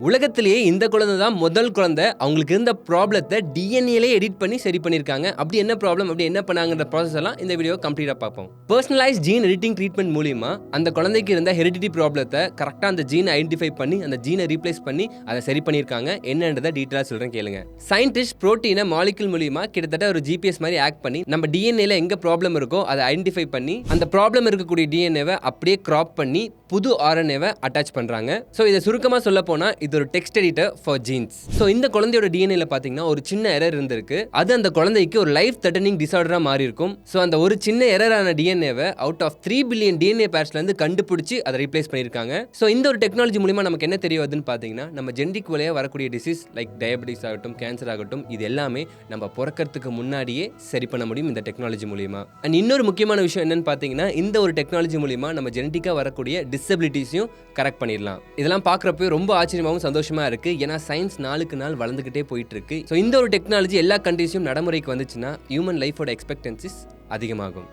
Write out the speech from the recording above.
உலகத்திலேயே இந்த குழந்தை தான் முதல் குழந்தை. அவங்களுக்கு இருந்த ப்ராப்ளத்தை டிஎன்ஏலே எடிட் பண்ணி சரி பண்ணியிருக்காங்க. அப்படி என்ன ப்ராப்ளம், அப்படி என்ன பண்ணாங்கன்ற ப்ராசஸ் எல்லாம் இந்த வீடியோ கம்ப்ளீட்டாக பார்ப்போம். பர்சனலைஸ் ஜீன் எடிட்டிங் ட்ரீட்மெண்ட் மூலியமா அந்த குழந்தைக்கு இருந்த ஹெரிடிட்டி ப்ராப்ளத்தை கரெக்டாக அந்த ஜீனை ஐடென்டிஃபை பண்ணி அந்த ஜீனை ரீப்ளேஸ் பண்ணி அதை சரி பண்ணியிருக்காங்க. என்னன்றதை டீட்டெயிலாக சொல்கிறேன் கேளுங்க. சயின்டிஸ்ட் புரோட்டீனை மாலிகுல் மூலியமா கிட்டத்தட்ட ஒரு ஜிபிஎஸ் மாதிரி ஆக்ட் பண்ணி நம்ம டிஎன்ஏல எங்க ப்ராப்ளம் இருக்கோ அதை ஐடென்டிஃபை பண்ணி அந்த ப்ராப்ளம் இருக்கக்கூடிய டிஎன்ஏவை அப்படியே கிராப் பண்ணி புது ஆர்என்ஏவை அட்டாச் பண்றாங்க. ஸோ இதை சுருக்கமாக சொல்ல போனா இது ஒரு text editor for jeans. So இந்த குழந்தையோட டிஎன்ஏல பார்த்தீங்கன்னா ஒரு சின்ன எரர் இருந்திருக்கு. அது அந்த குழந்தைக்கு ஒரு லைஃப் த்ரெட்டனிங் டிசார்டரா மாறி இருக்கும். ஸோ அந்த ஒரு சின்ன எரரான டிஎன்ஏவை அவுட் ஆஃப் 3 பில்லியன் டிஎன்ஏ பேர்ஸ்ல இருந்து கண்டுபிடிச்சு அதை ரீப்ளேஸ் பண்ணியிருக்காங்க. ஸோ இந்த ஒரு டெக்னாலஜி மூலமா நமக்கு என்ன தெரிய வருதுன்னு பார்த்தீங்கன்னா நம்ம ஜெனடிக் வழியாக வரக்கூடிய டிசீஸ் லைக் டயபெட்டிஸ் ஆகட்டும், கேன்சர் ஆகட்டும், இது எல்லாமே நம்ம பிறக்கிறதுக்கு முன்னாடியே சரி பண்ண முடியும் இந்த டெக்னாலஜி மூலியமா. அண்ட் இன்னொரு முக்கியமான விஷயம் என்னன்னு பார்த்தீங்கன்னா இந்த ஒரு டெக்னாலஜி மூலியமா நம்ம ஜெனடிக்காக வரக்கூடிய டிசபிலிட்டிஸையும் கரெக்ட் பண்ணிடலாம். இதெல்லாம் பார்க்குறப்ப ரொம்ப ஆச்சரியமாகவும் சந்தோஷமா இருக்கு. ஏன்னா சயின்ஸ் நாளுக்கு நாள் வளர்ந்துகிட்டே போயிட்டு இருக்கு. ஸோ இந்த ஒரு டெக்னாலஜி எல்லா கண்ட்ரீஸும் நடைமுறைக்கு வந்துச்சுன்னா ஹியூமன் லைஃபோட எக்ஸ்பெக்டன்சிஸ் அதிகமாகும்.